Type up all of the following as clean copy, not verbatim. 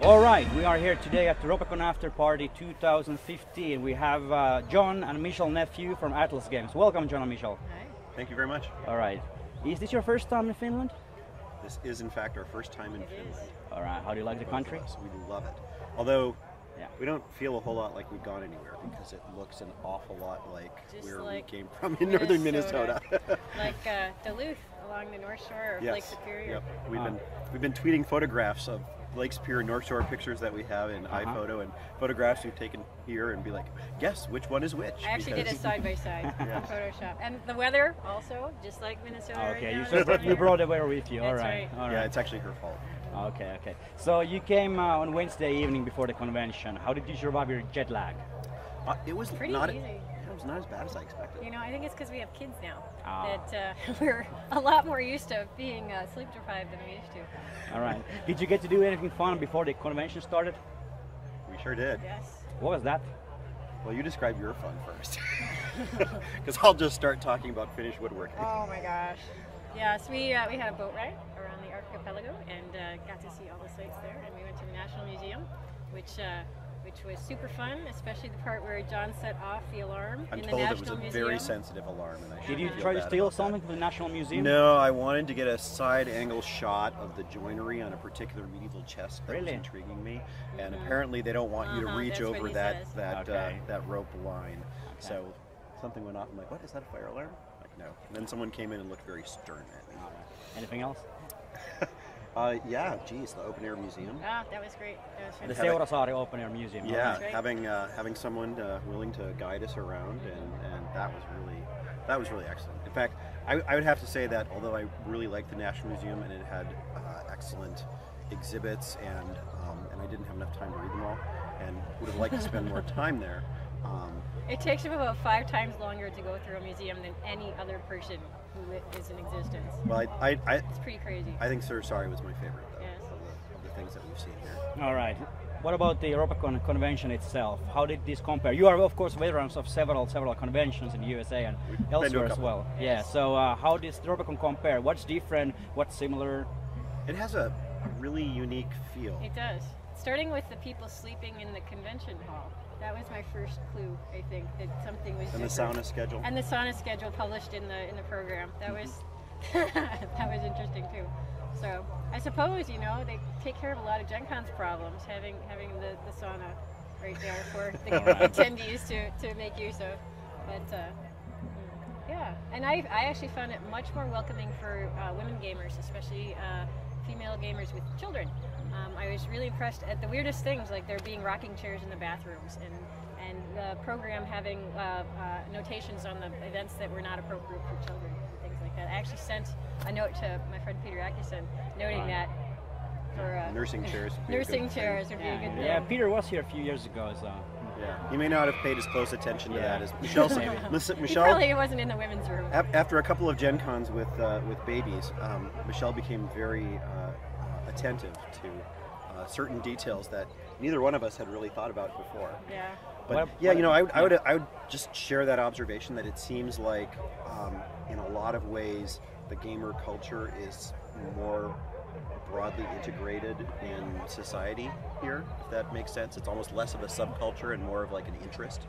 All right, we are here today at the Ropecon After Party 2015. We have John and Michelle Nephew from Atlas Games. Welcome, John and Michelle. Hi. Thank you very much. All right. Is this your first time in Finland? This is, in fact, our first time in Finland. All right. How do you like the country? We love it. Although, yeah, we don't feel a whole lot like we've gone anywhere because it looks an awful lot like Just where like we came from in northern Minnesota. Like Duluth along the North Shore of Yes. Lake Superior. Yep. We've been tweeting photographs of Lake Superior North Shore pictures that we have in iPhoto and photographs we've taken here and be like, guess which one is which. I actually did a side-by-side in Photoshop. And the weather also, just like Minnesota Okay, right now. you brought the weather with you. All That's right. right. All right. Yeah, it's actually her fault. Okay, okay. So you came on Wednesday evening before the convention. How did you survive your jet lag? It was Pretty not easy. It was not as bad as I expected. You know, I think it's because we have kids now. Ah. That we're a lot more used to being sleep deprived than we used to. All right. Did you get to do anything fun before the convention started? We sure did. Yes. What was that? Well, you describe your fun first. Because I'll just start talking about Finnish woodworking. Oh my gosh. Yes, we had a boat ride around the archipelago and got to see all the sites there. And we went to the National Museum, which was super fun, especially the part where John set off the alarm I'm in the told National it was a Museum. very sensitive alarm. And I Did you feel try to bad steal about something that. from the National Museum? No, I wanted to get a side angle shot of the joinery on a particular medieval chest that Really? was intriguing me. And apparently they don't want you to reach that's what over he that says. that rope line. Okay. So something went off. I'm like, what, is that a fire alarm? Like, no. And then someone came in and looked very stern at me. All right. Anything else? Yeah, geez, the open air museum. Ah, that was great. That was The fantastic. Seurasaari Open Air Museum. Yeah, That's right. having someone willing to guide us around, and that was really excellent. In fact, I would have to say that although I really liked the National Museum and it had excellent exhibits, and I didn't have enough time to read them all, and would have liked to spend more time there. It takes him about 5 times longer to go through a museum than any other person who is in existence. Well, It's pretty crazy. I think Sorry was my favorite though, Yes. of the things that we've seen here. All right. What about the Ropecon convention itself? How did this compare? You are, of course, veterans of several conventions in the USA and We've been to a elsewhere as couple. well. Yeah. So how does the Ropecon compare? What's different? What's similar? It has a really unique feel. It does. Starting with the people sleeping in the convention hall. That was my first clue, I think, that something was And the different. sauna schedule. And the sauna schedule published in the program. That was that was interesting too. So I suppose, you know, they take care of a lot of Gen Con's problems, having the sauna right there for the attendees to make use of. But yeah, and I actually found it much more welcoming for women gamers, especially female gamers with children. I was really impressed at the weirdest things, like there being rocking chairs in the bathrooms, and the program having notations on the events that were not appropriate for children, and things like that. I actually sent a note to my friend Peter Atkinson noting that for Nursing chairs would be a nursing good thing. chairs would be a good thing. Yeah, Peter was here a few years ago, so. Yeah, you may not have paid as close attention to Yeah. that as Michelle said. Maybe. Listen, He Michelle. probably wasn't in the women's room. After a couple of Gen Cons with babies, Michelle became very attentive to certain details that neither one of us had really thought about before. Yeah. But yeah, you know, I would just share that observation that it seems like in a lot of ways the gamer culture is more broadly integrated in society here, if that makes sense. It's almost less of a subculture and more of like an interest.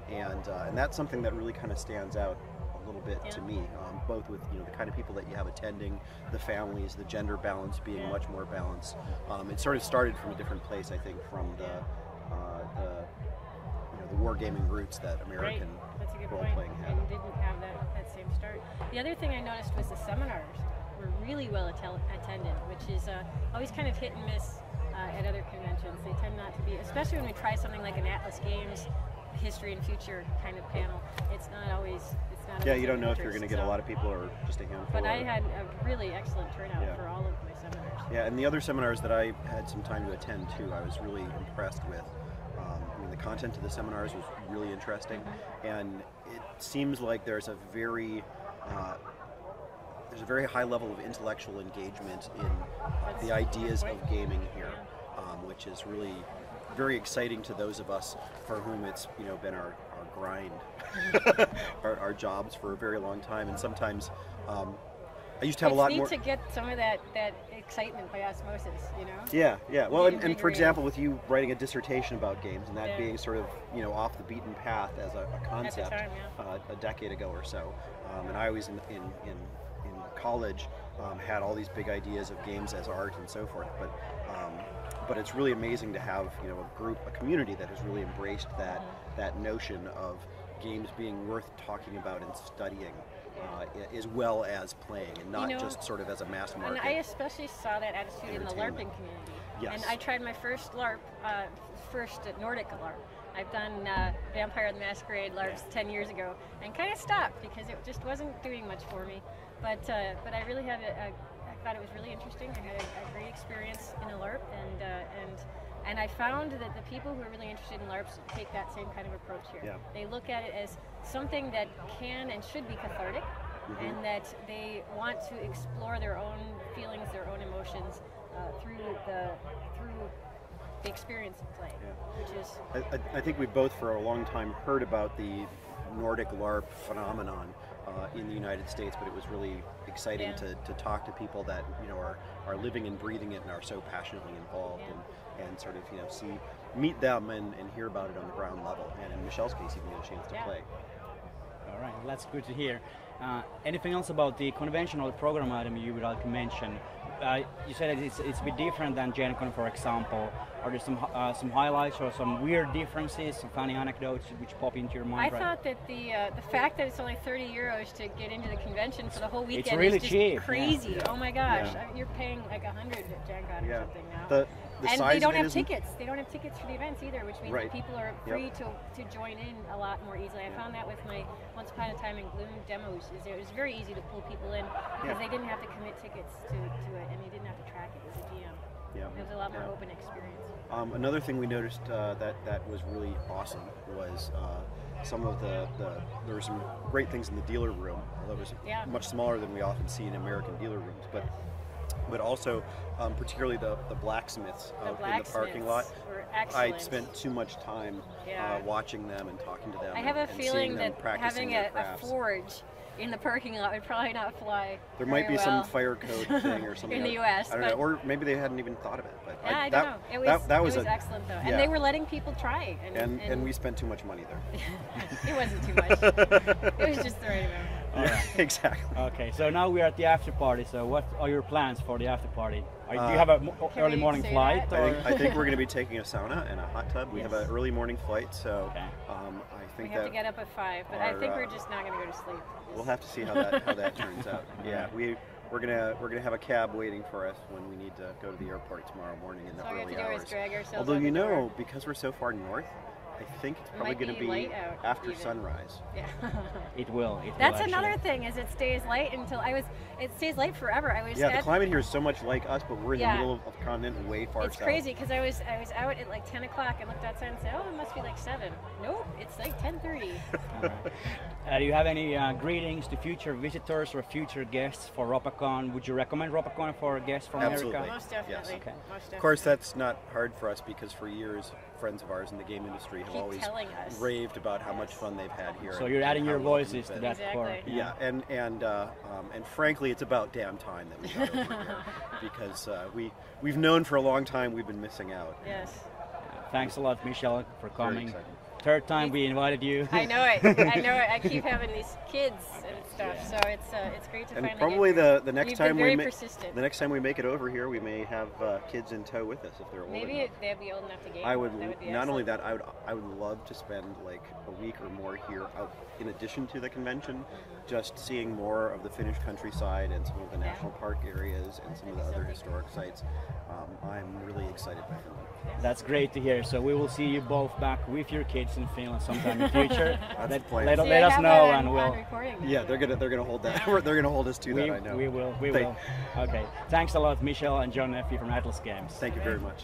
And that's something that really kind of stands out a little bit to me, both with, you know, the kind of people that you have attending, the families, the gender balance being much more balanced. It sort of started from a different place, I think, from the wargaming roots that American That's a good point. role-playing had. And didn't have that same start. The other thing I noticed was the seminars were really well attended, which is always kind of hit and miss at other conventions. They tend not to be, especially when we try something like an Atlas Games history and future kind of panel. It's not always. Yeah, you don't know if you're going to get a lot of people or just a handful. But I had a really excellent turnout for all of my seminars. Yeah, and the other seminars that I had some time to attend too, I was really impressed with. I mean, the content of the seminars was really interesting, and it seems like there's a very high level of intellectual engagement in the ideas of gaming here, which is really very exciting to those of us for whom it's, you know, been our grind, our jobs for a very long time, and sometimes I used to have a lot neat more. to get some of that excitement by osmosis, you know. Yeah, yeah. Well, and for Integrated. example, with you writing a dissertation about games and that Yeah. being sort of off the beaten path as a concept time, a decade ago or so, and I always in college had all these big ideas of games as art and so forth, but it's really amazing to have a community that has really embraced that notion of games being worth talking about and studying, as well as playing, and not just sort of as a mass market. And I especially saw that attitude in the LARPing community. Yes. And I tried my first LARP, first Nordic LARP. I've done Vampire the Masquerade LARPs 10 years ago, and kind of stopped because it just wasn't doing much for me. But I really had I thought it was really interesting. I had a great experience in a LARP, and I found that the people who are really interested in LARPs take that same kind of approach here. Yeah. They look at it as something that can and should be cathartic, and that they want to explore their own feelings, their own emotions through the experience of play, which is. I think we both for a long time heard about the Nordic LARP phenomenon in the United States, but it was really exciting to talk to people that are living and breathing it and are so passionately involved, and sort of meet them and hear about it on the ground level, and in Michelle's case even get a chance to play. All right, well, that's good to hear. Anything else about the conventional program item you would like to mention? You said it's a bit different than Gen Con, for example. Are there some highlights or some weird differences, some funny anecdotes which pop into your mind? I thought that the fact that it's only 30 euros to get into the convention for the whole weekend it's really is just cheap. crazy. Yeah. Oh my gosh, Yeah. you're paying like 100 at Gen Con or something now. The and size they don't of it have isn't- tickets. They don't have tickets for the events either, which means that people are free to join in a lot more easily. I found that with my Once Upon a Time in Gloom demos. It was very easy to pull people in because they didn't have to commit tickets to it, and you didn't have to track it as a GM. Yeah. It was a lot more open experience. Another thing we noticed that was really awesome was some of there were some great things in the dealer room, although it was much smaller than we often see in American dealer rooms, but also particularly the blacksmiths in the parking lot. Were excellent. I spent too much time watching them and talking to them. I have a and feeling seeing them that practicing having their a crafts. forge in the parking lot would probably not fly. There might be very some well fire code thing or something in the U.S. I don't know, or maybe they hadn't even thought of it. But I don't know. It was excellent though, and they were letting people try. And we spent too much money there. It wasn't too much. It was just the right amount. Yeah, exactly. Okay, so now we're at the after party. So what are your plans for the after party? Do you have an early we morning say flight? that? Or? I think we're going to be taking a sauna and a hot tub. We have an early morning flight, so I think we have to get up at 5, but I think we're just not going to go to sleep. We'll have to see how that turns out. Yeah, we're gonna have a cab waiting for us when we need to go to the airport tomorrow morning in the all we have early to do hours. is drag ourselves Although out the door. because we're so far north, I think it's probably might going to be be light out after even. sunrise. Yeah. It will. That's actually. another thing, is it stays light until it stays light forever. I was Yeah, the climate here is so much like us, but we're in the Yeah. middle of the continent and way far It's south. crazy because I was out at like 10 o'clock and looked outside and said, oh, it must be like 7. Nope, it's like 10:30. All right. Do you have any greetings to future visitors or future guests for Ropecon? Would you recommend Ropecon for guests from Absolutely. America? Most definitely. Yes. Okay. Most definitely. Of course, that's not hard for us because for years, friends of ours in the game industry have Keep always telling us. raved about how much fun they've had here. So and- you're and adding how your welcome voices you've to been. that Exactly. part. Yeah, and frankly, it's about damn time that we got over here because we've known for a long time we've been missing out. Yes. Thanks a lot, Michelle, for coming. exciting. Third time we invited you. I know it. I know it. I keep having these kids and stuff, so it's great to And finally probably get the next You've time been we very make persistent. the next time we make it over here, we may have kids in tow with us if they're old Maybe enough. they'd be old enough to game. I would That would be not only excellent. that I would love to spend like a week or more here out in addition to the convention, just seeing more of the Finnish countryside and some of the national park areas and some of the other historic sites. I'm really excited by Finland. That's great to hear. So we will see you both back with your kids in Finland sometime in the future. That's the plan. Let See, us I have know, it and on we'll. recording now. Yeah, they're gonna hold that. They're gonna hold us to that. I know. We will. We Thank- will. Okay. Thanks a lot, Michelle and John Nephew from Atlas Games. Thank you very much.